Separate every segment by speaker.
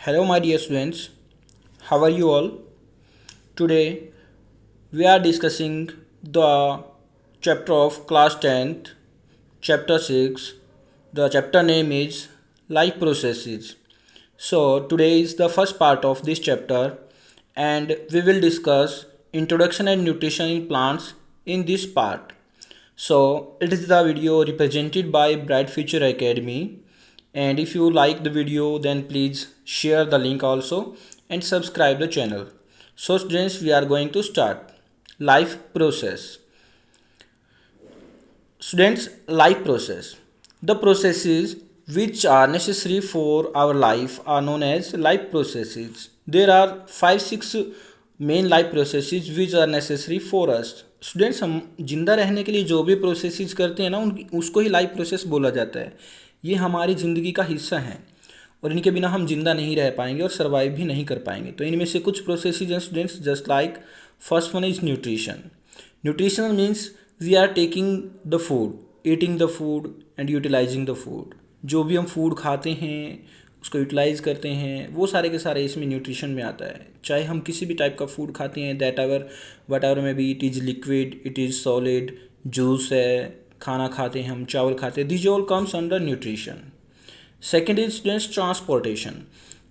Speaker 1: Hello, my dear students. How are you all? Today we are discussing the chapter of class 10th, chapter 6. The chapter name is Life Processes. So, today is the first part of this chapter, and we will discuss introduction and nutrition in plants in this part. So, it is the video represented by Bright Future Academy, and if you like the video then please share the link also and subscribe the channel. So students, we are going to start life process. Students, life process, the processes which are necessary for our life are known as life processes. There are 5-6 main life processes which are necessary for us. Students, हम जिंदा रहने के लिए जो भी processes करते हैं ना उसको ही लाइफ प्रोसेस बोला जाता है. ये हमारी ज़िंदगी का हिस्सा है और इनके बिना हम जिंदा नहीं रह पाएंगे और सर्वाइव भी नहीं कर पाएंगे. तो इनमें से कुछ प्रोसेसेस हैं students, just like first one is nutrition. Nutrition means we are taking the food, eating the food and utilising the food. जो भी हम फूड खाते हैं उसको यूटिलाइज करते हैं, वो सारे के सारे इसमें न्यूट्रिशन में आता है. चाहे हम किसी भी टाइप का फूड खाते हैं, that ever whatever may be, it is liquid, it is solid, juice है, खाना खाते हैं हम, चावल खाते हैं, this all comes under nutrition. Second is students transportation.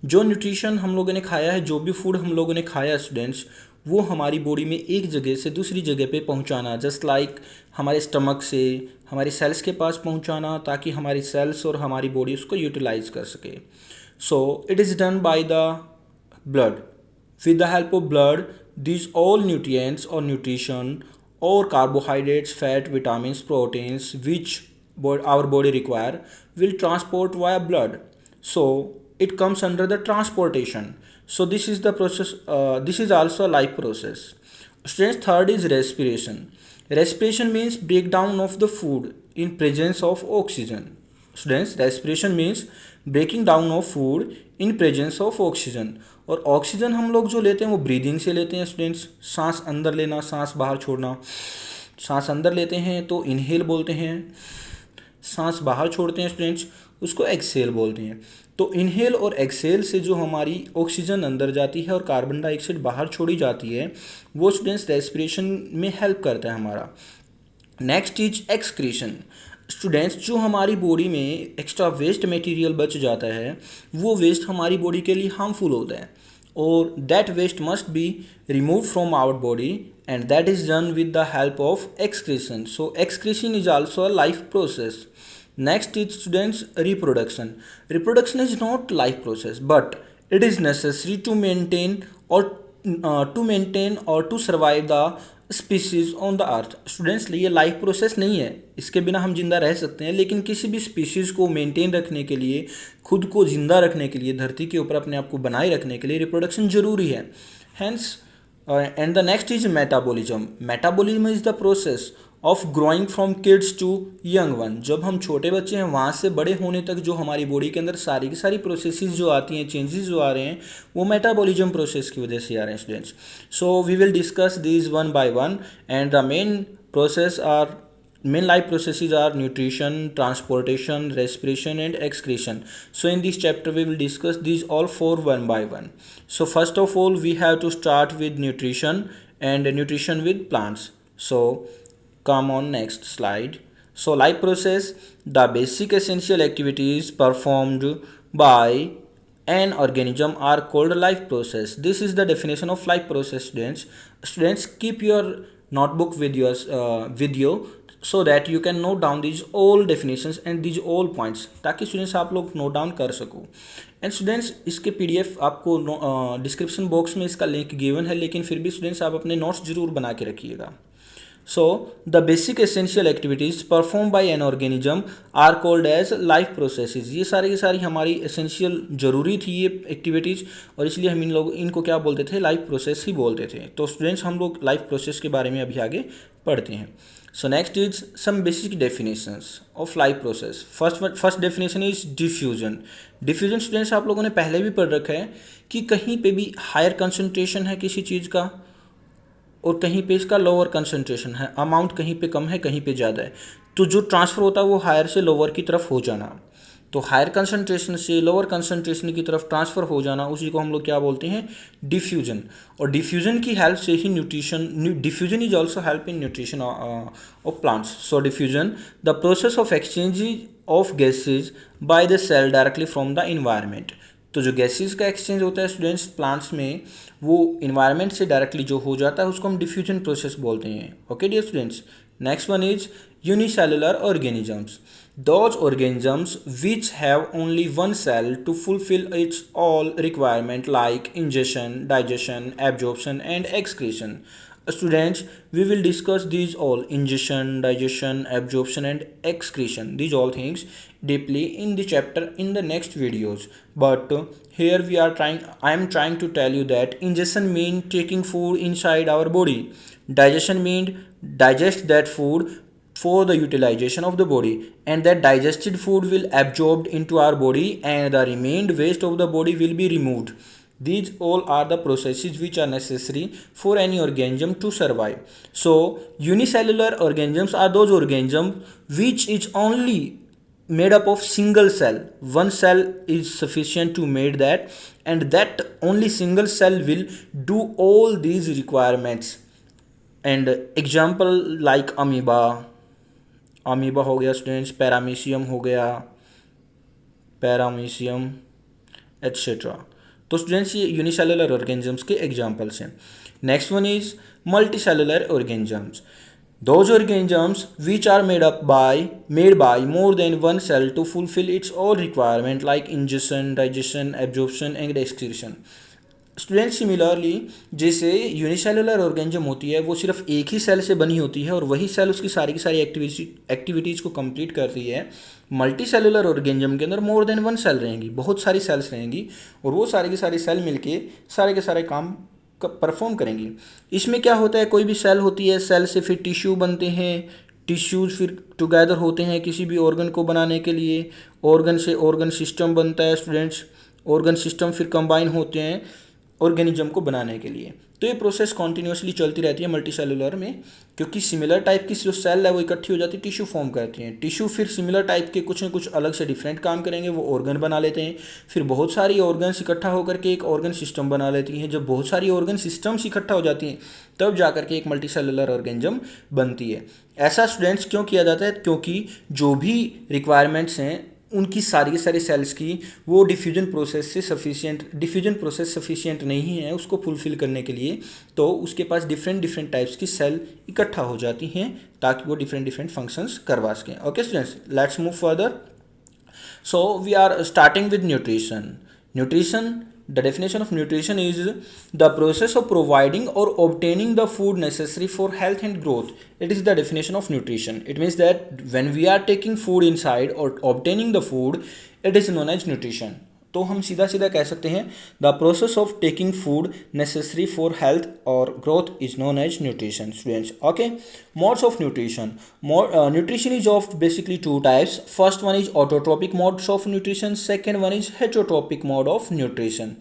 Speaker 1: जो न्यूट्रिशन हम लोगों ने खाया है, जो भी फूड हम लोगों ने खाया स्टूडेंट्स, वो हमारी बॉडी में एक जगह से दूसरी जगह पे पहुंचाना, जस्ट लाइक हमारे स्टमक से हमारे सेल्स के पास पहुंचाना, ताकि हमारी सेल्स और हमारी बॉडी उसको यूटिलाइज कर सके. So it is done by the blood. With the help of blood these all nutrients or nutrition or carbohydrates, fat, vitamins, proteins which our body require will transport via blood. So it comes under the transportation. So this is the process. This is also a life process. Students, third is respiration. Respiration means breakdown of the food in presence of oxygen. Students, respiration means breaking down of food in presence of oxygen. और oxygen हम लोग जो लेते हैं वो breathing से लेते हैं स्टूडेंट्स. सांस अंदर लेना, सांस बाहर छोड़ना. सांस अंदर लेते हैं तो इनहेल बोलते हैं, सांस बाहर छोड़ते हैं स्टूडेंट्स उसको एक्सेल बोलते हैं. तो इनहेल और एक्सेल से जो हमारी ऑक्सीजन अंदर जाती है और कार्बन डाइऑक्साइड बाहर छोड़ी जाती है, वो स्टूडेंट्स रेस्पिरेशन में हेल्प करता है हमारा. Next is excretion. स्टूडेंट्स, जो हमारी बॉडी में एक्स्ट्रा वेस्ट मटेरियल बच जाता है, वो वेस्ट हमारी बॉडी के लिए हार्मफुल होता है और that waste must be remove from our body and that is done with the help of excretion. So excretion is also a life process. Next is students reproduction. Reproduction is not life process but it is necessary to maintain और to survive the species on the earth. Students, ये life process नहीं है, इसके बिना हम जिंदा रह सकते हैं, लेकिन किसी भी स्पीसीज़ को मेंटेन रखने के लिए, खुद को जिंदा रखने के लिए, धरती के ऊपर अपने आप को बनाए रखने के लिए रिप्रोडक्शन जरूरी है. Hence and the next is metabolism. Metabolism is the process of growing from kids to young one. जब हम छोटे बच्चे हैं वहाँ से बड़े होने तक जो हमारी बॉडी के अंदर सारी की सारी प्रोसेसेस जो आती हैं, चेंजेस जो आ रहे हैं, वो मेटाबॉलिज्म प्रोसेस की वजह से आ रहे हैं students. So we will discuss these one by one and the main life processes are nutrition, transportation, respiration and excretion. So in this chapter we will discuss these all four one by one. So first of all we have to start with nutrition and nutrition with plants. So come on next slide. So life process, the basic essential activities performed by an organism are called life process. This is the definition of life process students. Students, keep your notebook with your video so that you can note down these all definitions and these all points, ताकि students आप लोग note down कर सको. And students, इसके PDF आपको description box में इसका link given है, लेकिन फिर भी स्टूडेंट्स आप अपने नोट्स जरूर बना के रखिएगा. So the basic essential activities performed by an organism are called as life processes. ये सारी की सारी हमारी एसेंशियल ज़रूरी थी ये एक्टिविटीज़, और इसलिए हम इनको क्या बोलते थे, लाइफ प्रोसेस ही बोलते थे. तो स्टूडेंट्स, हम लोग लाइफ प्रोसेस के बारे में अभी आगे पढ़ते हैं. So next is some basic definitions of life process. First definition is diffusion. Diffusion students आप लोगों ने पहले भी पढ़ रखा है कि कहीं पे भी हायर कंसंट्रेशन है किसी चीज़ का और कहीं पे इसका लोअर कंसंट्रेशन है, अमाउंट कहीं पे कम है कहीं पे ज़्यादा है, तो जो ट्रांसफ़र होता है वो हायर से लोअर की तरफ हो जाना. तो हायर कंसंट्रेशन से लोअर कंसंट्रेशन की तरफ ट्रांसफ़र हो जाना, उसी को हम लोग क्या बोलते हैं, डिफ्यूजन। और डिफ्यूजन की हेल्प से ही diffusion is also help in nutrition of plants. So diffusion the process of exchange of gases by the cell directly from the environment. तो जो गैसेज का एक्सचेंज होता है स्टूडेंट्स प्लांट्स में, वो इन्वायरमेंट से डायरेक्टली जो हो जाता है उसको हम डिफ्यूजन प्रोसेस बोलते हैं। Okay dear students, next one is unicellular organisms. Those organisms which have only one cell to fulfill its all requirement like ingestion, digestion, absorption and excretion. Students, we will discuss these all ingestion, digestion, absorption and excretion, these all things deeply in the chapter in the next videos. But here I am trying to tell you that ingestion means taking food inside our body. Digestion means digest that food for the utilization of the body, and that digested food will absorbed into our body and the remained waste of the body will be removed. These all are the processes which are necessary for any organism to survive. So unicellular organisms are those organisms which is only made up of single cell. One cell is sufficient to make that, and that only single cell will do all these requirements. And example like amoeba हो गया students, paramecium हो गया, paramecium etcetera. तो students ये unicellular organisms के examples हैं। Next one is multicellular organisms. Those organisms which are made by more than one cell to fulfill its all requirement like ingestion, digestion, absorption and excretion. Student similarly जैसे unicellular organism होती है वो सिर्फ एक ही cell से बनी होती है और वही सेल उसकी सारी की सारी एक्टिविटीज़ को कंप्लीट करती है, मल्टी सेलुलर ऑर्गेनिज्म के अंदर मोर देन वन सेल रहेंगी, बहुत सारी सेल्स रहेंगी और वो सारी की सारी सेल मिलके सारे के सारे काम परफॉर्म करेंगी। इसमें क्या होता है, कोई भी सेल होती है, सेल से फिर टिश्यू बनते हैं, टिश्यूज़ फिर टुगेदर होते हैं किसी भी ऑर्गन को बनाने के लिए, ऑर्गन से ऑर्गन सिस्टम बनता है स्टूडेंट्स, ऑर्गन सिस्टम फिर कंबाइन होते हैं ऑर्गेनिज्म को बनाने के लिए। तो ये प्रोसेस कॉन्टीन्यूसली चलती रहती है मल्टी सेलुलर में, क्योंकि सिमिलर टाइप की जो सेल है वो इकट्ठी हो जाती है, टिश्यू फॉर्म करती हैं। टिश्यू फिर सिमिलर टाइप के कुछ न कुछ अलग से डिफरेंट काम करेंगे, वो ऑर्गन बना लेते हैं, फिर बहुत सारी ऑर्गन्स इकट्ठा होकर के एक ऑर्गन सिस्टम बना लेती हैं। जब बहुत सारी ऑर्गन सिस्टम्स इकट्ठा हो जाती हैं तब जा करके एक मल्टी सेलुलर ऑर्गेनिज्म बनती है। ऐसा स्टूडेंट्स क्यों किया जाता है, क्योंकि जो भी रिक्वायरमेंट्स हैं उनकी सारी सारी सेल्स की वो डिफ्यूजन प्रोसेस सफिशिएंट नहीं है उसको फुलफ़िल करने के लिए, तो उसके पास डिफरेंट टाइप्स की सेल इकट्ठा हो जाती हैं ताकि वो डिफरेंट फंक्शंस करवा सकें। Okay students, let's move further. So we are starting with nutrition. The definition of nutrition is the process of providing or obtaining the food necessary for health and growth. It is the definition of nutrition. It means that when we are taking food inside or obtaining the food, it is known as nutrition. तो हम सीधा सीधा कह सकते हैं the process of taking food necessary for health और growth is known as nutrition students. Okay, modes of nutrition. Nutrition is of basically two types. First one is autotrophic modes of nutrition, second one is heterotrophic mode of nutrition.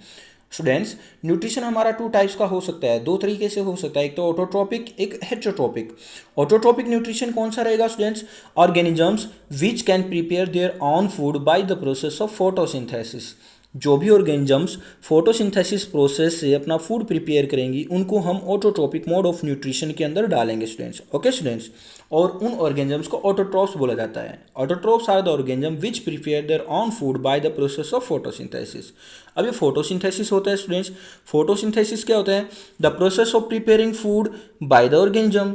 Speaker 1: Students, nutrition हमारा two types का हो सकता है, दो तरीके से हो सकता है, एक तो ऑटोट्रोपिक, एक हेटरोट्रोपिक। ऑटोट्रोपिक न्यूट्रिशन कौन सा रहेगा students? Organisms which can prepare their own food by the process of photosynthesis. जो भी ऑर्गेनिजम्स फोटोसिंथेसिस प्रोसेस से अपना फूड प्रिपेयर करेंगी उनको हम ऑटोट्रोपिक मोड ऑफ न्यूट्रिशन के अंदर डालेंगे स्टूडेंट्स। ओके स्टूडेंट्स, और उन ऑर्गेनिजम्स को ऑटोट्रोप्स बोला जाता है। Autotrophs are the organism which prepare their own food by the process of photosynthesis. अब ये फोटोसिंथेसिस होता है स्टूडेंट्स। फोटोसिंथेसिस क्या होता है? The process of preparing food by the organism,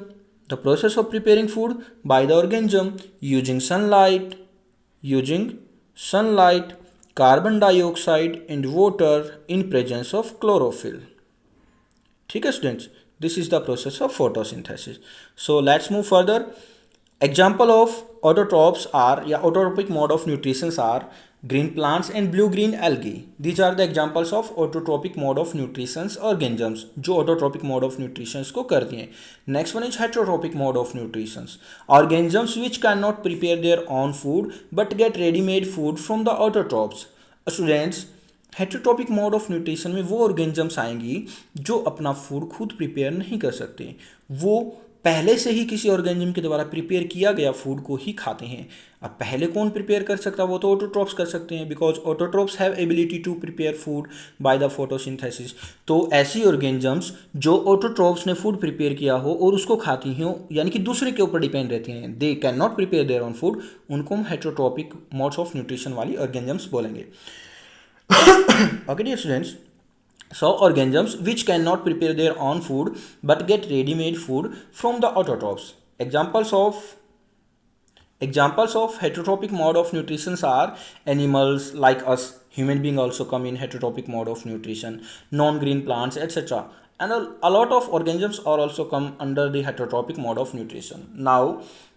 Speaker 1: the process of preparing food by the organism using sunlight, carbon dioxide and water in presence of chlorophyll. ठीक है students, this is the process of photosynthesis. So let's move further. Example of autotrophs are या autotrophic mode of nutritions are green plants and blue green algae. These are the examples of autotrophic mode of nutritions organisms जो autotrophic mode of nutritions को करती हैं। Next one is heterotrophic mode of nutritions, organisms which cannot prepare their own food but get ready-made food from the autotrophs. Students, heterotrophic mode of nutrition में वो organisms आएंगी जो अपना food खुद prepare नहीं कर सकते, वो पहले से ही किसी ऑर्गेनिज्म के द्वारा प्रिपेयर किया गया फूड को ही खाते हैं। अब पहले कौन प्रिपेयर कर सकता है, वो तो ऑटोट्रॉप्स कर सकते हैं, because autotrophs have ability to prepare food by the photosynthesis. तो ऐसी ऑर्गेनिजम्स जो ऑटोट्रॉप्स ने फूड प्रिपेयर किया हो और उसको खाती हो, यानी कि दूसरे के ऊपर डिपेंड रहती हैं, they can not prepare their own food, उनको हम हेटेरोट्रॉपिक मोड्स ऑफ न्यूट्रिशन वाली ऑर्गेनिजम्स बोलेंगे। Okay dear students, so organisms which cannot prepare their own food but get ready-made food from the autotrophs. Examples of heterotrophic mode of nutrition are animals like us, human being also come in heterotrophic mode of nutrition, non-green plants, etc. And a lot of organisms are also come under the heterotrophic mode of nutrition. Now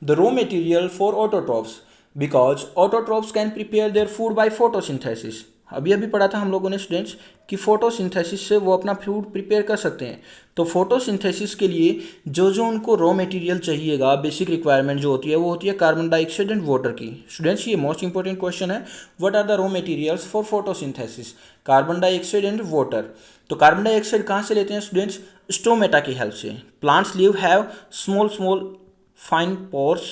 Speaker 1: the raw material for autotrophs, because autotrophs can prepare their food by photosynthesis. अभी अभी पढ़ा था हम लोगों ने students कि photosynthesis से वो अपना फूड प्रिपेयर कर सकते हैं। तो फोटोसिंथेसिस के लिए जो जो उनको रॉ मटेरियल चाहिएगा, बेसिक रिक्वायरमेंट जो होती है वो होती है कार्बन डाइऑक्साइड एंड वाटर की। स्टूडेंट्स ये मोस्ट इंपॉर्टेंट क्वेश्चन है, what are the raw materials for photosynthesis? Carbon dioxide and water. तो कार्बन डाइऑक्साइड कहाँ से लेते हैं स्टूडेंट्स? स्टोमेटा की हेल्प से। Plants leave have small small fine pores,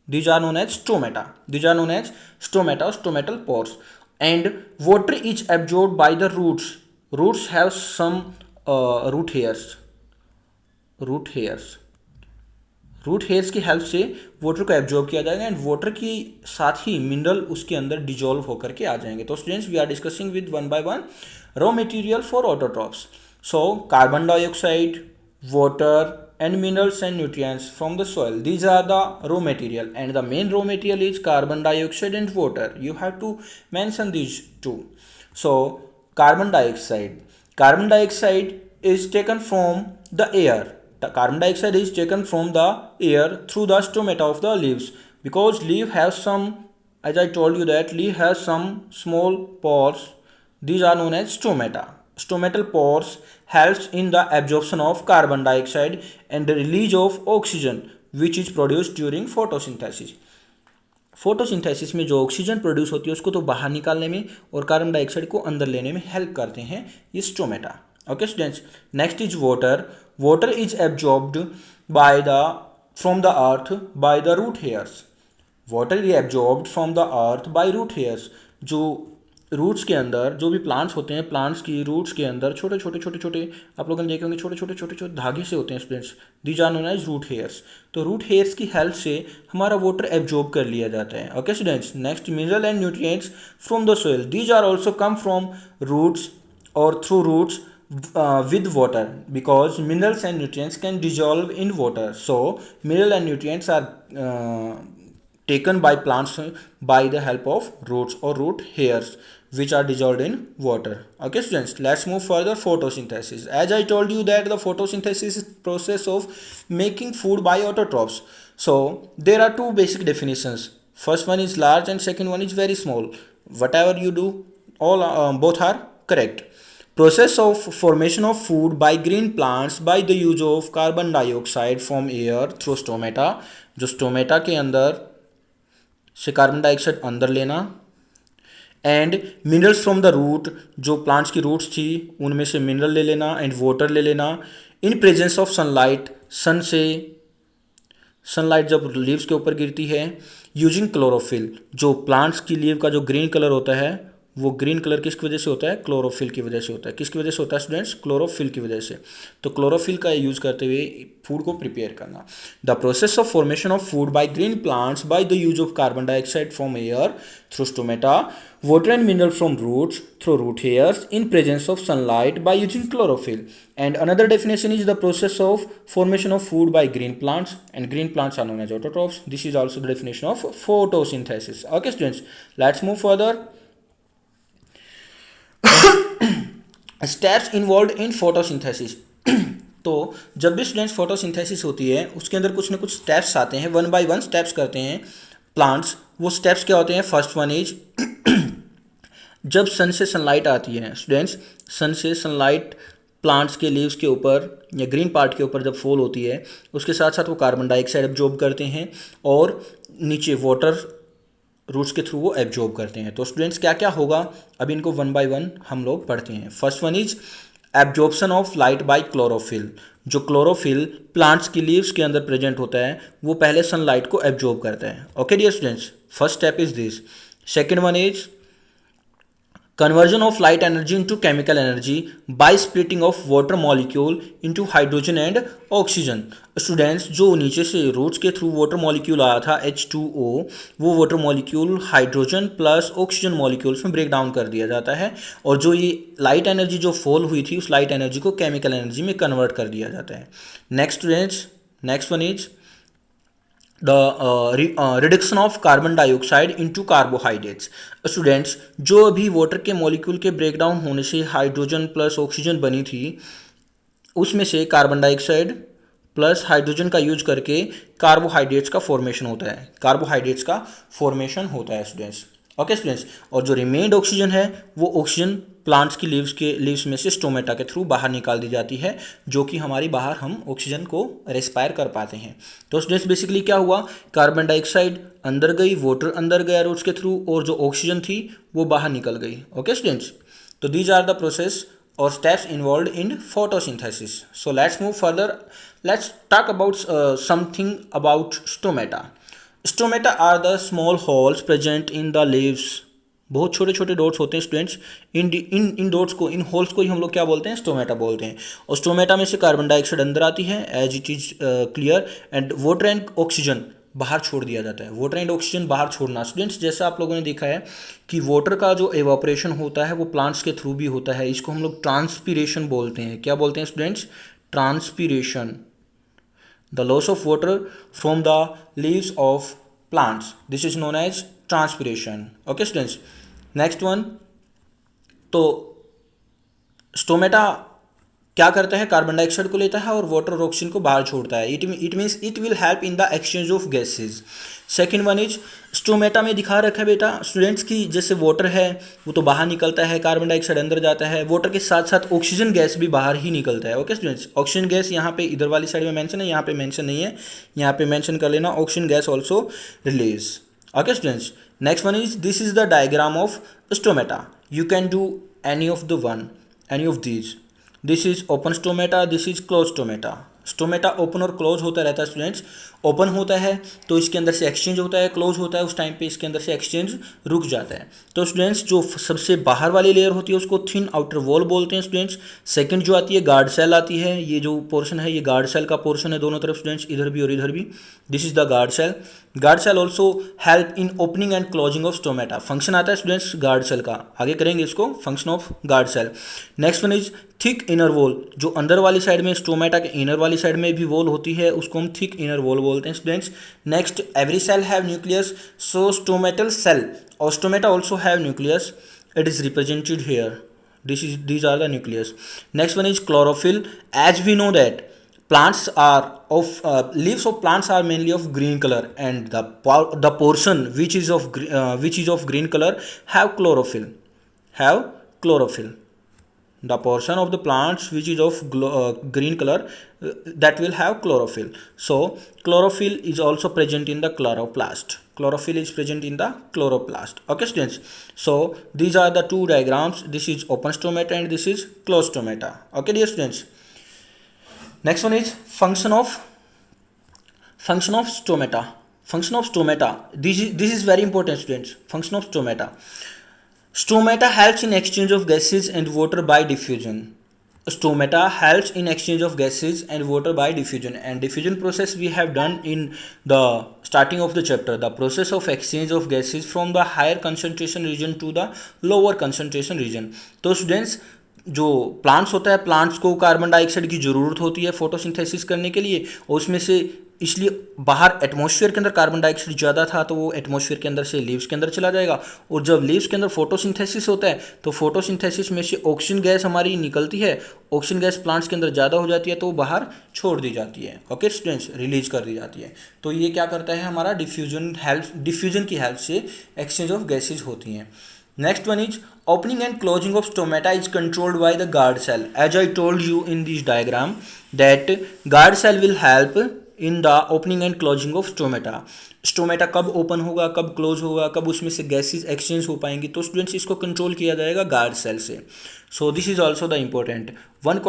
Speaker 1: these are known as stomata. These are known as stomata or stomatal pores. And water is absorbed by the roots. Roots have some root hairs. Root hairs की help से water को absorb किया जाएगा and water की साथ ही mineral उसके अंदर dissolve होकर के आ जाएंगे। तो students we are discussing with one by one raw material for autotrophs. So carbon dioxide, water and minerals and nutrients from the soil, these are the raw material, and the main raw material is carbon dioxide and water. You have to mention these two. So carbon dioxide is taken from the air. The carbon dioxide is taken from the air through the stomata of the leaves, because leaf has some, as I told you that leaf has some small pores. These are known as stomata. Stomatal pores helps in the absorption of carbon dioxide and the release of oxygen which is produced during photosynthesis. Photosynthesis में जो oxygen produce होती है उसको तो बाहर निकालने में और कार्बन डाइऑक्साइड को अंदर लेने में हेल्प करते हैं ये stomata. Okay students, next is water. Water is absorbed by the from the earth by the root hairs. Water is absorbed from the earth by root hairs. जो रूट्स के अंदर जो भी प्लांट्स होते हैं, प्लांट्स की रूट्स के अंदर छोटे छोटे आप लोगों ने देखे होंगे छोटे छोटे धागे से होते हैं students, these are known as root hairs. तो रूट हेयर्स की हेल्प से हमारा वाटर एब्जॉर्ब कर लिया जाता है। Okay students, next mineral and nutrients from the soil, these are also come from roots और through roots with water, because minerals and nutrients can dissolve in water. So mineral and nutrients are taken by plants by the help of roots or root hairs which are dissolved in water. Okay students, let's move further. Photosynthesis, as I told you that the photosynthesis is process of making food by autotrophs. So there are two basic definitions. First one is large and second one is very small. Whatever you do, all both are correct. Process of formation of food by green plants by the use of carbon dioxide from air through stomata. जो stomata के अंदर से carbon dioxide अंदर लेना, and minerals from the root, जो plants की roots थी उनमें से मिनरल ले लेना एंड वाटर ले लेना इन प्रेजेंस ऑफ सनलाइट, सन से सनलाइट जब लीव्स के ऊपर गिरती है, यूजिंग क्लोरोफिल, जो प्लांट्स की लीव का जो ग्रीन कलर होता है वो ग्रीन कलर किसकी वजह से होता है? क्लोरोफिल की वजह से होता है। किसकी वजह से होता है स्टूडेंट्स? क्लोरोफिल की वजह से। तो क्लोरोफिल का यूज करते हुए फूड को प्रिपेयर करना। The process of formation of food by green plants by the use of carbon dioxide from air through stomata, water and mineral from roots through root hairs in presence of sunlight by using chlorophyll. And another definition is the process of formation of food by green plants, and green plants are known as autotrophs. This is also the definition of photosynthesis. Okay students, let's move further. Steps involve in photosynthesis. तो जब भी students photosynthesis होती है उसके अंदर कुछ ना कुछ स्टेप्स आते हैं, वन बाय वन स्टेप्स करते हैं प्लांट्स। वो स्टेप्स क्या होते हैं? फर्स्ट वन इज जब सन से सनलाइट आती है स्टूडेंट्स, सन से सनलाइट प्लांट्स के लीव्स के ऊपर या ग्रीन पार्ट के ऊपर जब फॉल होती है उसके साथ साथ वो कार्बन डाइऑक्साइड एब्जॉर्ब करते हैं और नीचे वाटर रूट्स के थ्रू वो एब्जॉर्ब करते हैं। तो स्टूडेंट्स क्या क्या होगा अब इनको वन बाय वन हम लोग पढ़ते हैं। First one is absorption of light by chlorophyll. जो क्लोरोफिल प्लांट्स की लीव्स के अंदर प्रेजेंट होता है वो पहले सनलाइट को एब्जॉर्ब करता है। Okay dear students, first step is this. Second one is conversion of light energy into chemical energy by splitting of water molecule into hydrogen and oxygen। Students, जो नीचे से रूट्स के थ्रू वाटर मॉलिक्यूल आया था H2O, वो water molecule hydrogen plus oxygen molecules में break down कर दिया जाता है और जो ये लाइट एनर्जी जो फॉल हुई थी उस लाइट एनर्जी को केमिकल एनर्जी में कन्वर्ट कर दिया जाता है। Next students, next one is reduction of carbon dioxide into carbohydrates. Students, जो अभी वाटर के मॉलिक्यूल के ब्रेक डाउन होने से हाइड्रोजन प्लस ऑक्सीजन बनी थी उसमें से कार्बन डाइऑक्साइड प्लस हाइड्रोजन का यूज करके कार्बोहाइड्रेट्स का फॉर्मेशन होता है, कार्बोहाइड्रेट्स का फॉर्मेशन होता है स्टूडेंट्स। ओके स्टूडेंट्स, और जो रिमेन्ड ऑक्सीजन है वो ऑक्सीजन प्लांट्स की लीव्स में से स्टोमेटा के थ्रू बाहर निकाल दी जाती है, जो कि हमारी बाहर हम ऑक्सीजन को रेस्पायर कर पाते हैं। तो स्टूडेंट्स बेसिकली क्या हुआ, कार्बन डाइऑक्साइड अंदर गई, वाटर अंदर गया रूट्स के थ्रू और जो ऑक्सीजन थी वो बाहर निकल गई। ओके स्टूडेंट्स, तो these are the process or steps involved in photosynthesis. So let's move further. Let's talk about something about stomata. Stomata are the small holes present in the leaves. बहुत छोटे छोटे dots होते हैं students. इन dots को, इन holes को ही हम लोग क्या बोलते हैं, स्टोमेटा बोलते हैं। और स्टोमेटा में से कार्बन डाइऑक्साइड अंदर आती है as it is clear, and water and oxygen बाहर छोड़ दिया जाता है। वाटर एंड ऑक्सीजन बाहर छोड़ना स्टूडेंट्स, जैसा आप लोगों ने देखा है कि वाटर का जो एवापोरेशन होता है वो प्लांट्स के थ्रू भी होता है। इसको हम लोग ट्रांसपीरेशन बोलते हैं। क्या बोलते हैं students, transpiration. The loss of water from the leaves of plants, this is known as transpiration. Okay students, next one, तो स्टोमेटा क्या करता है, कार्बन डाइऑक्साइड को लेता है और वाटर और ऑक्सीजन को बाहर छोड़ता है। It means it will help in the exchange of gases. Second one is, stomata में दिखा रखा है बेटा स्टूडेंट्स की जैसे वाटर है वो तो बाहर निकलता है, कार्बन डाइऑक्साइड अंदर जाता है, वाटर के साथ साथ ऑक्सीजन गैस भी बाहर ही निकलता है। ओके स्टूडेंट्स, ऑक्सीजन गैस यहाँ पे इधर वाली साइड में मेंशन है, यहाँ पे मेंशन नहीं है, यहाँ पे मेंशन कर लेना, oxygen gas also release. Okay students, next one is, this is the diagram of stomata. You can do any of the one, any of these. This is open stomata, this is close stomata. Stomata open और close होता रहता है students. Open होता है तो इसके अंदर से एक्सचेंज होता है, क्लोज होता है उस टाइम पे इसके अंदर से एक्सचेंज रुक जाता है। तो स्टूडेंट्स, जो सबसे बाहर वाली लेयर होती है उसको थिन आउटर वॉल बोलते हैं स्टूडेंट्स। सेकंड जो आती है गार्ड सेल आती है, ये जो पोर्शन है ये गार्ड सेल का पोर्शन है दोनों तरफ स्टूडेंट्स, इधर भी और इधर भी। This is the guard cell. Guard cell also help in opening and closing of stomata. Function आता है स्टूडेंट्स गार्ड सेल का, आगे करेंगे इसको, function of guard cell. Next one is thick inner wall. जो अंदर वाली साइड में स्टोमेटा के इनर वाली साइड में भी वॉल होती है उसको हम थिक इनर वॉल बोलते हैं students. Next, every cell have nucleus, so stomatal cell और stomata also have nucleus, it is represented here, these are the nucleus. Next one is chlorophyll. As we know that plants are of leaves of plants are mainly of green color, and the portion which is of green color have chlorophyll, have chlorophyll. The portion of the plants which is of green color that will have chlorophyll. So chlorophyll is also present in the chloroplast. Chlorophyll is present in the chloroplast. Okay students, so these are the two diagrams. This is open stomata and this is closed stomata. Okay dear students, next one is function of stomata. Function of stomata, this is very important students. Function of stomata. Stomata helps in exchange of gases and water by diffusion. Stomata helps in exchange of gases and water by diffusion, and diffusion process we have done in the starting of the chapter, the process of exchange of gases from the higher concentration region to the lower concentration region. तो students, जो plants होता है, plants को carbon dioxide की ज़रूरत होती है photosynthesis करने के लिए, और उसमें से इसलिए बाहर एटमॉस्फेयर के अंदर कार्बन डाइऑक्साइड ज़्यादा था तो वो एटमॉस्फेयर के अंदर से लीव्स के अंदर चला जाएगा, और जब लीव्स के अंदर फोटोसिंथेसिस होता है तो फोटोसिंथेसिस में से ऑक्सीजन गैस हमारी निकलती है, ऑक्सीजन गैस प्लांट्स के अंदर ज़्यादा हो जाती है तो वो बाहर छोड़ दी जाती है। ओके स्टूडेंट्स, रिलीज कर दी जाती है। तो ये क्या करता है, हमारा डिफ्यूजन की हेल्प से एक्सचेंज ऑफ गैसेज होती हैं। Next one is opening and closing of stomata is controlled by the guard cell. As I told you in this diagram that guard cell will help in the opening and closing of stomata. Stomata कब open होगा, कब close होगा, कब उसमें से gases exchange हो पाएंगी, तो स्टूडेंट्स इसको कंट्रोल किया जाएगा गार्ड सेल से। So this is also the important one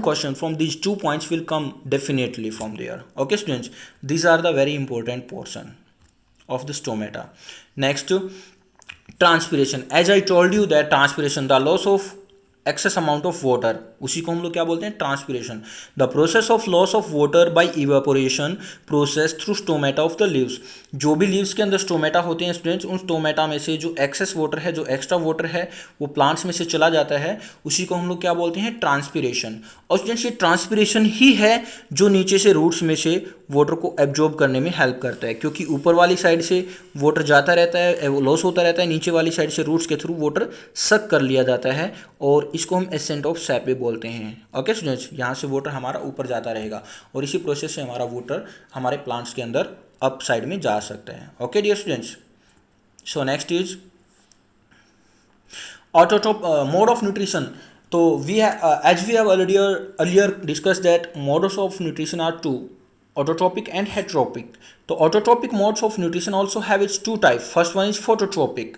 Speaker 1: question from these 2 points will come definitely from there. Okay students, these are the very important portion of the stomata. Next, transpiration. As I told you that transpiration, the loss of excess amount of water, उसी को हम लोग क्या बोलते हैं, transpiration. The process of loss of water bye evaporation process through stomata of the leaves. जो भी leaves के अंदर स्टोमेटा होते हैं स्टूडेंट्स, उन स्टोमेटा में से जो एक्सेस वाटर है, जो एक्स्ट्रा वाटर है, वो प्लांट्स में से चला जाता है, उसी को हम लोग क्या बोलते हैं, ट्रांसपिरेशन। और स्टूडेंट्स ये ट्रांसपिरेशन ही है जो नीचे से रूट्स में से वाटर को एब्जॉर्ब करने में हेल्प करता है, क्योंकि ऊपर वाली साइड से वाटर जाता रहता है, लॉस होता रहता है, नीचे वाली साइड से रूट्स के थ्रू वाटर सक कर लिया जाता है, और इसको हम एसेंट ऑफ सैपे बोलते हैं। ओके स्टूडेंट्स, यहाँ से वाटर हमारा ऊपर जाता रहेगा और इसी प्रोसेस से हमारा वाटर हमारे प्लांट्स के अंदर अप साइड में जा सकता है। Okay dear students, so next is autotroph mode of nutrition. तो as we have earlier discussed that modes of nutrition are two, autotrophic and heterotropic. So autotrophic modes of nutrition also have its two types. First one is phototropic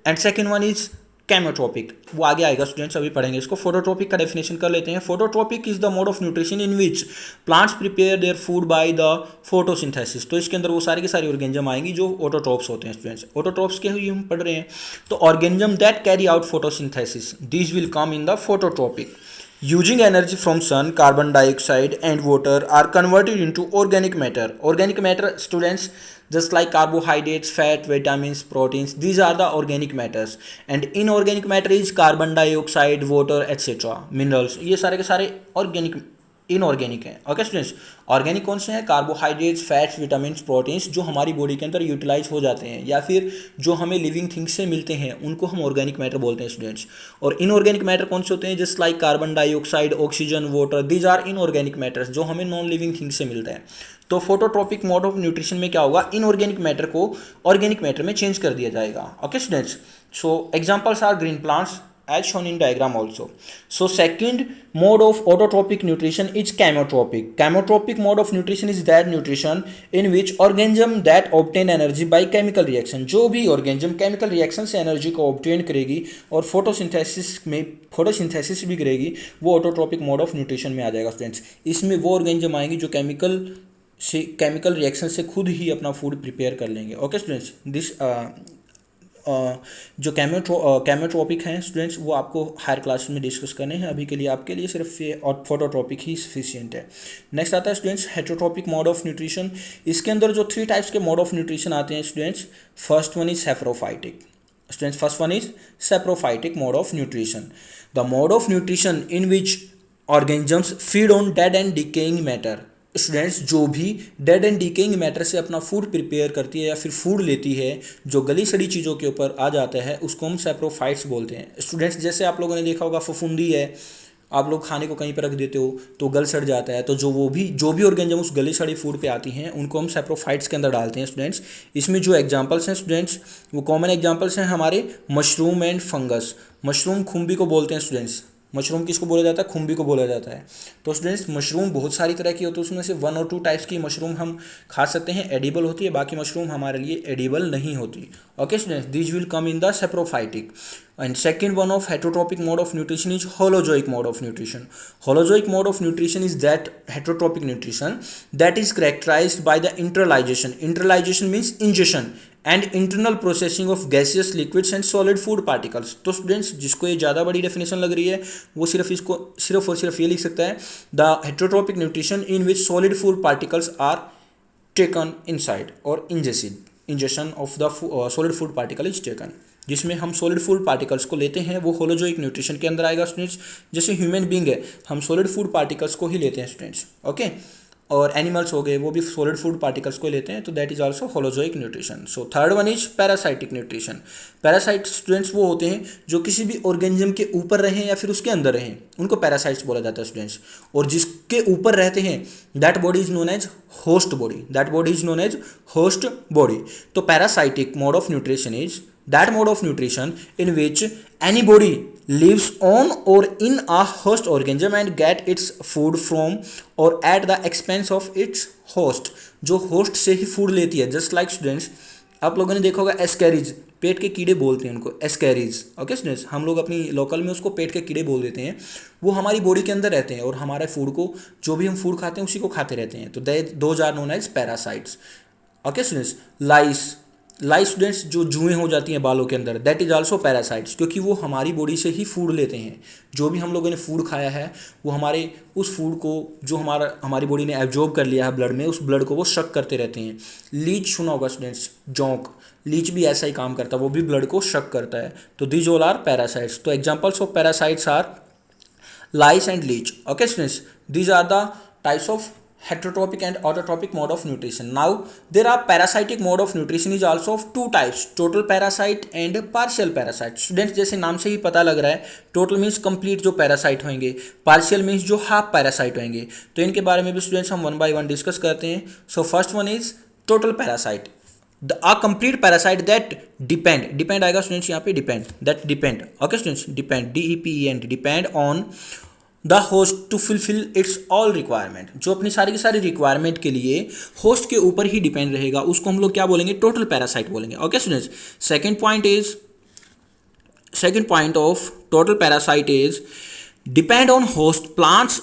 Speaker 1: and second one is केमोट्रोपिक। वो आगे आएगा students, अभी पढ़ेंगे इसको। Phototropic का definition कर लेते हैं। Phototropic is the mode of nutrition in which plants prepare their food by the photosynthesis. तो इसके अंदर वो सारी की सारी ऑर्गेनिज्म आएंगी जो ऑटोट्रोप्स होते हैं स्टूडेंट्स। ऑटोट्रोप्स के ही हम पढ़ रहे हैं, तो organism that carry out photosynthesis, these will come in the phototropic. Using energy from sun, carbon dioxide and water are converted into organic matter. Organic matter, students, just like carbohydrates, fat, vitamins, proteins, these are the organic matters. And inorganic matter is carbon dioxide, water, etc. Minerals. ये सारे के सारे organic inorganic है। Okay students, organic कौन से हैं, carbohydrates, fats, vitamins, proteins, जो हमारी बॉडी के अंदर यूटिलाइज हो जाते हैं या फिर जो हमें लिविंग थिंग्स से मिलते हैं, उनको हम ऑर्गेनिक मैटर बोलते हैं स्टूडेंट्स। और इनऑर्गेनिक मैटर कौन से होते हैं, just like carbon dioxide, oxygen, water, these are inorganic matters जो हमें नॉन लिविंग थिंग्स से मिलता है। तो फोटोट्रोपिक मोड ऑफ न्यूट्रिशन में क्या होगा, इनऑर्गेनिक मैटर को ऑर्गेनिक मैटर में चेंज कर दिया जाएगा। Okay students, so examples are green plants as shown in diagram also. So second mode of autotrophic nutrition is chemotropic. Chemotropic mode of nutrition is that nutrition in which organism that obtain energy by chemical reaction. जो भी organism chemical reaction से energy को obtain करेगी और photosynthesis भी करेगी, वो autotropic mode of nutrition में आ जाएगा स्टूडेंट्स। इसमें वो organism आएंगी जो केमिकल रिएक्शन से खुद ही अपना फूड प्रिपेयर कर लेंगे। ओके स्टूडेंट्स, दिस जो कैमोट्रोपिक हैं स्टूडेंट्स, वो आपको हायर क्लास में डिस्कस करने हैं। अभी के लिए आपके लिए सिर्फ ये और फोटोट्रोपिक ही सफिशिएंट है। नेक्स्ट आता है students heterotrophic mode of nutrition. इसके अंदर जो 3 टाइप्स के मोड ऑफ न्यूट्रिशन आते हैं students, first one is saprophytic. Students, first one is saprophytic mode of nutrition, the mode of nutrition in which organisms feed on dead and decaying matter. Students, जो भी dead and decaying matter से अपना food prepare करती है या फिर food लेती है, जो गली सड़ी चीज़ों के ऊपर आ जाता है, उसको हम सेप्रोफाइट्स बोलते हैं। स्टूडेंट्स, जैसे आप लोगों ने देखा होगा फफूंदी है, आप लोग खाने को कहीं पर रख देते हो तो गल सड़ जाता है, तो जो भी ऑर्गेनिज्म उस गली सड़ी फूड पे आती हैं, उनको हम सेप्रोफाइट्स के अंदर डालते हैं स्टूडेंट्स। इसमें जो एग्जांपल्स हैं स्टूडेंट्स, वो कॉमन एग्जांपल्स हैं हमारे मशरूम एंड फंगस। मशरूम खुम्बी को बोलते हैं स्टूडेंट्स। मशरूम किसको बोला जाता है, खुम्बी को बोला जाता है। तो स्टूडेंट्स, मशरूम बहुत सारी तरह की होती है, उसमें से 1 और 2 टाइप्स की मशरूम हम खा सकते हैं, एडिबल होती है, बाकी मशरूम हमारे लिए एडिबल नहीं होती। Okay students, this will come in the saprophytic. And second one of heterotrophic mode of nutrition is holozoic mode of nutrition. Holozoic mode of nutrition is that heterotrophic nutrition that is characterised by the internalisation. Internalisation means ingestion and internal processing of gaseous, liquids and solid food particles. तो students, जिसको ये ज़्यादा बड़ी definition लग रही है, वो सिर्फ और सिर्फ ये लिख सकता है, the heterotrophic nutrition in which solid food particles are taken inside और ingestion of the solid food particle is taken. जिसमें हम सॉलिड फूड पार्टिकल्स को लेते हैं, वो होलोजोइक न्यूट्रिशन के अंदर आएगा स्टूडेंट्स। जैसे ह्यूमन बींग है, हम सॉलिड फूड पार्टिकल्स को ही लेते हैं स्टूडेंट्स। ओके, और एनिमल्स हो गए, वो भी सॉलिड फूड पार्टिकल्स को लेते हैं, तो that is also holozoic nutrition. So third one is parasitic nutrition. Parasite students वो होते हैं जो किसी भी ऑर्गेनिज्म के ऊपर रहें या फिर उसके अंदर रहें, उनको पैरासाइट्स बोला जाता है स्टूडेंट्स। और जिसके ऊपर रहते हैं, that body is known as host body, that body is known as host body. तो parasitic mode of nutrition is that mode of nutrition in which any body lives on or in a host organism and get its food from or at the expense of its host. जो host से ही food लेती है, just like students आप लोगों ने देखा होगा एस्कैरिज, पेट के कीड़े बोलते हैं उनको एस्कैरिज। ओके स्टूडेंट्स, हम लोग अपनी लोकल में उसको पेट के कीड़े बोल देते हैं। वो हमारी बॉडी के अंदर रहते हैं और हमारे फूड को, जो भी हम फूड खाते हैं उसी को खाते रहते हैं। तो those are known as parasites. Okay students, lice, lice students जो जुएं हो जाती हैं बालों के अंदर, दैट इज आल्सो पैरासाइट्स, क्योंकि वो हमारी बॉडी से ही फूड लेते हैं। जो भी हम लोगों ने फूड खाया है वो हमारे उस फूड को जो हमारी बॉडी ने एब्जॉर्ब कर लिया है ब्लड में, उस ब्लड को वो शक करते रहते हैं। लीच सुना होगा स्टूडेंट्स, जोंक, लीच भी ऐसा ही काम करता है, वो भी ब्लड को शक करता है। तो दीज ऑल आर पैरासाइट्स। तो examples of parasites are lice and leech. Okay students, these are the types of heterotropic and autotropic mode of nutrition. Now there are parasitic mode of nutrition is also of two types, total parasite and partial parasite. Students जैसे नाम से ही पता लग रहा है, total means complete जो parasite होंगे, partial means जो half parasite होंगे। तो इनके बारे में भी students हम one by one discuss करते हैं। So first one is total parasite, a complete parasite that depend आएगा स्टूडेंट्स यहाँ पे, depend okay students, depend on the host to fulfill its all requirement, जो अपनी सारी की सारी रिक्वायरमेंट के लिए होस्ट के ऊपर ही डिपेंड रहेगा, उसको हम लोग क्या बोलेंगे, टोटल पैरासाइट बोलेंगे। Okay students, second point of total parasite is depend on host plants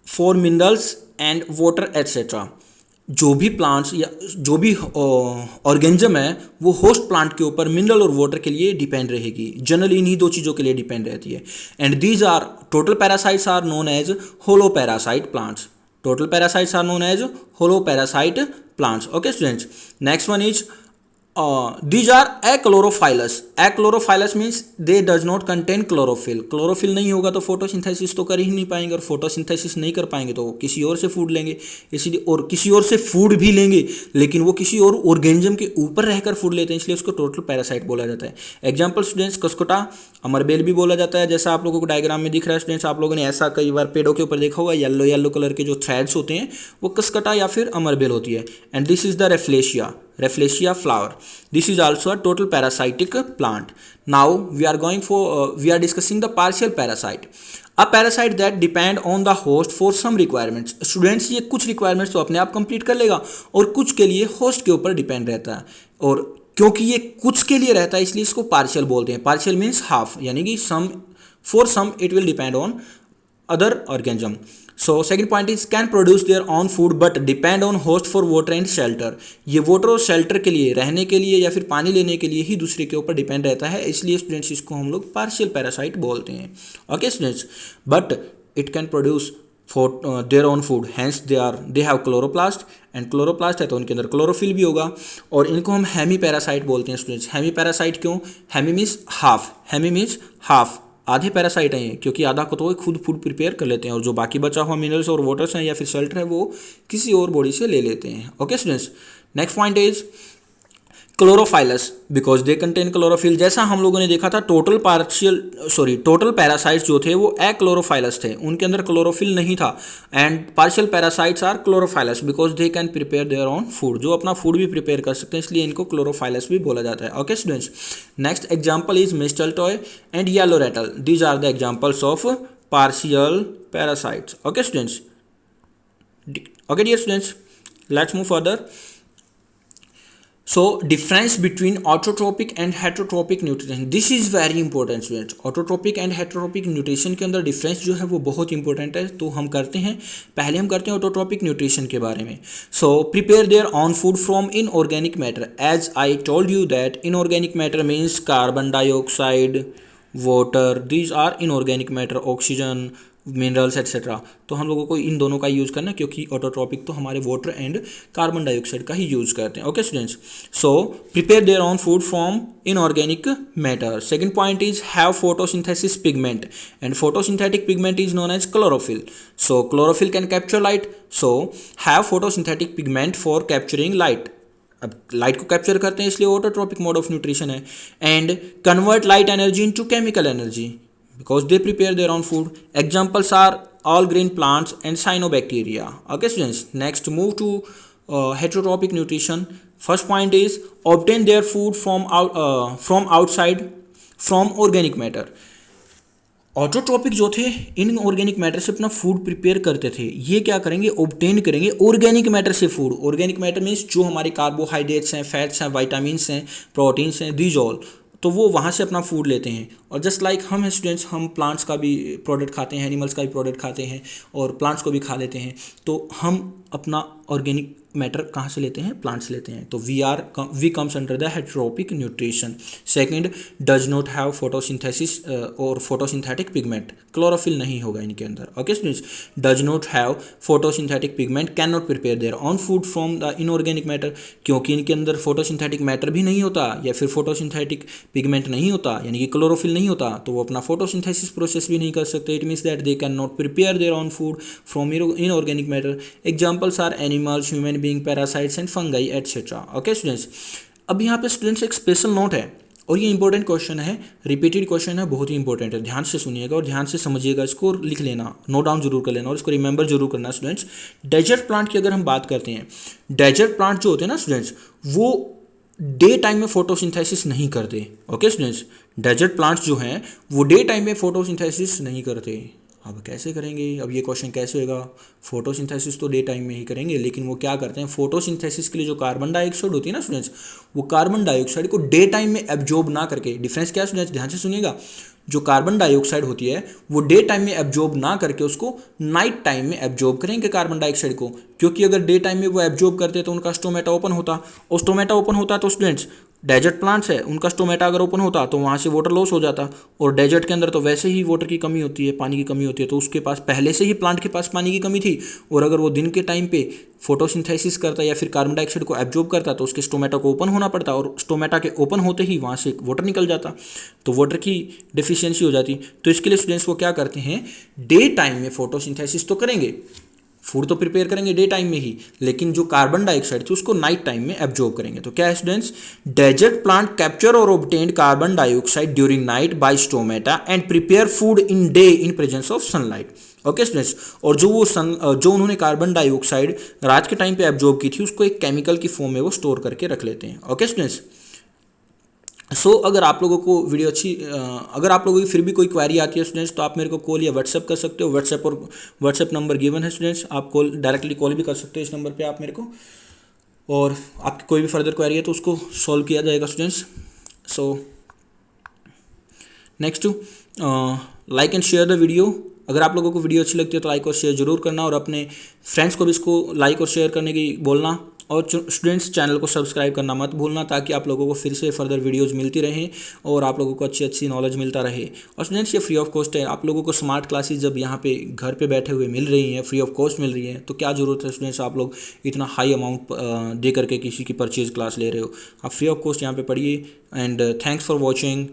Speaker 1: for minerals and water etc. जो भी प्लांट्स या जो भी ऑर्गेनिज्म है वो होस्ट प्लांट के ऊपर मिनरल और वाटर के लिए डिपेंड रहेगी, जनरली इन्हीं दो चीज़ों के लिए डिपेंड रहती है। And these are total parasites are known as holo parasite plants, total parasites are known as holo parasite plants. Okay students, next one is these are achlorophyllous. Achlorophyllous means they does not contain chlorophyll. Chlorophyll नहीं होगा तो photosynthesis तो कर ही नहीं पाएंगे, और photosynthesis नहीं कर पाएंगे तो किसी और से फूड लेंगे, इसीलिए, और किसी और से फूड भी लेंगे लेकिन वो किसी और ऑर्गेनिज्म के ऊपर रहकर फूड लेते हैं, इसलिए उसको टोटल पैरासाइट बोला जाता है। एग्जाम्पल स्टूडेंट्स, कस्कोटा, अमरबेल भी बोला जाता है, जैसा आप लोगों को डायग्राम में दिख रहा है स्टूडेंट्स। आप लोगों ने ऐसा कई बार पेड़ों के ऊपर देखा होगा, येलो येलो कलर के जो थ्रेड्स होते हैं वो कस्कटा या फिर अमरबेल होती है। And this is the Rafflesia flower. This is also a total parasitic plant. Now we are discussing the partial parasite. A parasite that depend on the host for some requirements. Students, ये कुछ requirements तो अपने आप complete कर लेगा और कुछ के लिए host के ऊपर depend रहता है, और क्योंकि ये कुछ के लिए रहता है इसलिए इसको partial बोलते हैं। Partial means half, यानी कि for some it will depend on other organism. So second point is can produce their own food but depend on host for water and shelter. ये वाटर और शेल्टर के लिए, रहने के लिए या फिर पानी लेने के लिए ही दूसरे के ऊपर डिपेंड रहता है, इसलिए स्टूडेंट्स इसको हम लोग पार्शियल पैरासाइट बोलते हैं। Okay students, but it can produce for their own food, hence they have chloroplast, and chloroplast है तो उनके अंदर क्लोरोफिल भी होगा, और इनको हम हेमी पैरासाइट बोलते हैं स्टूडेंट्स। हेमी पैरासाइट क्यों? हेमी मीन्स हाफ, आधे पैरासाइट हैं ये, क्योंकि आधा को तो वो खुद फूड प्रिपेयर कर लेते हैं और जो बाकी बचा हुआ मिनरल्स और वाटर्स हैं या फिर शेल्टर है वो किसी और बॉडी से ले लेते हैं। Okay students, next point is chlorophyllous, because they contain chlorophyll. जैसा हम लोगों ने देखा था टोटल पैरासाइट्स जो थे वो एक्लोरोफाइलस थे, उनके अंदर क्लोरोफिल नहीं था। And partial parasites are chlorophyllous because they can prepare their own food, जो अपना फूड भी प्रिपेयर कर सकते हैं, इसलिए इनको क्लोरोफाइलस भी बोला जाता है। Okay students, next example is mistletoe and yellow rattle. These are the examples of partial parasites. Okay students, okay dear students, let's move further. So difference between autotropic and heterotropic nutrition, this is very important students। autotropic and heterotropic nutrition के अंदर difference जो है वो बहुत important है, तो हम करते हैं, पहले हम करते हैं autotropic nutrition के बारे में। So prepare their own food from inorganic matter, as I told you that inorganic matter means carbon dioxide, water, these are inorganic matter, oxygen, minerals etcetera. तो हम लोगों को इन दोनों का यूज़ करना है, क्योंकि ऑटोट्रॉपिक तो हमारे वाटर एंड कार्बन डाइऑक्साइड का ही यूज़ करते हैं। Okay students, so prepare their own food from inorganic matter. Second point is have photosynthesis pigment, and photosynthetic pigment is known as chlorophyll. So chlorophyll can capture light, so have photosynthetic pigment for capturing light. अब light को capture करते हैं इसलिए autotrophic mode of nutrition है। And convert light energy into chemical energy because they prepare their own food. Examples are all green plants and cyanobacteria. Okay students, next move to heterotropic nutrition. First point is obtain their food from outside from organic matter. Autotrophic जो थे inorganic matter से अपना food prepare करते थे, ये क्या करेंगे, obtain करेंगे ऑर्गेनिक मैटर से फूड। ऑर्गेनिक मैटर मीन्स जो हमारे कार्बोहाइड्रेट्स हैं, फैट्स हैं, विटामिन्स हैं, प्रोटीन्स हैं, दीज ऑल, तो वो वहाँ से अपना फूड लेते हैं। और जस्ट लाइक हम हैं स्टूडेंट्स, हम प्लांट्स का भी प्रोडक्ट खाते हैं, एनिमल्स का भी प्रोडक्ट खाते हैं और प्लांट्स को भी खा लेते हैं। तो हम अपना ऑर्गेनिक मैटर कहाँ से लेते हैं, प्लांट से लेते हैं। तो we comes under the heterotrophic nutrition. Second, does not have photosynthesis और फोटोसिंथेटिक पिगमेंट, क्लोरोफिल नहीं होगा इनके अंदर। Okay students, does not have photosynthetic pigment, can not prepare their own food from the inorganic matter, क्योंकि इनके अंदर photosynthetic matter भी नहीं होता या फिर फोटोसिंथेटिक पिगमेंट नहीं होता, यानी कि क्लोरोफिल नहीं होता, तो वो अपना फोटोसिंथेसिस प्रोसेस भी नहीं कर सकते। It means that they can not prepare their own food from inorganic matter. Examples are animals, human being, parasites and fungi etcetera. Okay students, अब यहाँ पे स्टूडेंट्स एक स्पेशल नोट है और ये इंपॉर्टेंट क्वेश्चन है, रिपीटेड क्वेश्चन है, बहुत ही इंपॉर्टेंट है। ध्यान से सुनिएगा और ध्यान से समझिएगा, इसको लिख लेना, नोट डाउन जरूर कर लेना और इसको रिमेंबर जरूर करना स्टूडेंट्स। डेजर्ट प्लांट की अगर हम बात करते हैं, डेजर्ट प्लांट जो होते हैं ना स्टूडेंट्स, वो डे टाइम में फोटोसिंथेसिस नहीं करते। ओके स्टूडेंट्स, डेजर्ट प्लांट्स जो हैं वो डे टाइम में फोटोसिंथेसिस नहीं करते। अब कैसे करेंगे, अब ये क्वेश्चन कैसे होगा, फोटोसिंथेसिस तो डे टाइम में ही करेंगे, लेकिन वो क्या करते हैं, फोटोसिंथेसिस के लिए जो कार्बन डाइऑक्साइड होती है ना स्टूडेंट्स, वो कार्बन डाइऑक्साइड को डे टाइम में एब्जॉर्ब ना करके, डिफरेंस क्या है स्टूडेंट्स, ध्यान से सुनिएगा, जो कार्बन डाइऑक्साइड होती है वो डे टाइम में एब्जॉर्ब ना करके उसको नाइट टाइम में एब्जॉर्ब करेंगे कार्बन डाइऑक्साइड को, क्योंकि अगर डे टाइम में वो एब्जॉर्ब करते तो उनका स्टोमेटा ओपन होता, और स्टोमेटा ओपन होता तो स्टूडेंट्स डेजर्ट प्लांट्स है उनका स्टोमेटा अगर ओपन होता तो वहाँ से वाटर लॉस हो जाता, और डेजर्ट के अंदर तो वैसे ही वाटर की कमी होती है, पानी की कमी होती है, तो उसके पास पहले से ही प्लांट के पास पानी की कमी थी, और अगर वो दिन के टाइम पे फोटोसिंथेसिस करता या फिर कार्बन डाइऑक्साइड को एब्जॉर्ब करता तो उसके स्टोमेटा को ओपन होना पड़ता, और स्टोमेटा के ओपन होते ही वहाँ से वाटर निकल जाता, तो वाटर की डिफिशियंसी हो जाती। तो इसके लिए स्टूडेंट्स वो क्या करते हैं, डे टाइम में फोटोसिंथेसिस तो करेंगे, फूड तो प्रिपेयर करेंगे डे टाइम में ही, लेकिन जो कार्बन डाइऑक्साइड थी उसको नाइट टाइम में एब्जॉर्ब करेंगे। तो क्या है स्टूडेंट्स, डेजर्ट प्लांट कैप्चर और obtained carbon dioxide during night by stomata and prepare food in day in presence of sunlight. Okay students, और जो उन्होंने कार्बन डाइऑक्साइड रात के टाइम पे एब्जॉर्ब की थी उसको एक केमिकल की फॉर्म में वो स्टोर करके रख लेते हैं। ओके स्टूडेंट्स, अगर आप लोगों को वीडियो अच्छी, अगर आप लोगों की फिर भी कोई क्वेरी आती है स्टूडेंट्स, तो आप मेरे को कॉल या व्हाट्सएप कर सकते हो। व्हाट्सएप नंबर गिवन है स्टूडेंट्स, आप डायरेक्टली कॉल भी कर सकते हो इस नंबर पे आप मेरे को, और आपकी कोई भी फर्दर क्वेरी है तो उसको सॉल्व किया जाएगा students. Next, like and share the video. अगर आप लोगों को वीडियो अच्छी लगती है तो लाइक और शेयर जरूर करना, और अपने फ्रेंड्स को भी इसको लाइक और शेयर करने की बोलना, और स्टूडेंट्स चैनल को सब्सक्राइब करना मत भूलना, ताकि आप लोगों को फिर से फर्दर वीडियोस मिलती रहें और आप लोगों को अच्छी अच्छी नॉलेज मिलता रहे। और स्टूडेंट्स ये फ्री ऑफ कॉस्ट है, आप लोगों को स्मार्ट क्लासेस जब यहाँ पे घर पे बैठे हुए मिल रही हैं, फ्री ऑफ कॉस्ट मिल रही है, तो क्या ज़रूरत है स्टूडेंट्स आप लोग इतना हाई अमाउंट दे करके किसी की परचेज क्लास ले रहे हो। आप फ्री ऑफ कॉस्ट यहाँ पे पढ़िए। And thanks for watching.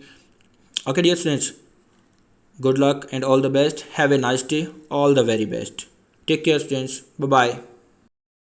Speaker 1: Okay dear students, good luck and all the best. Have a nice day. All the very best. Take care students. Bye bye.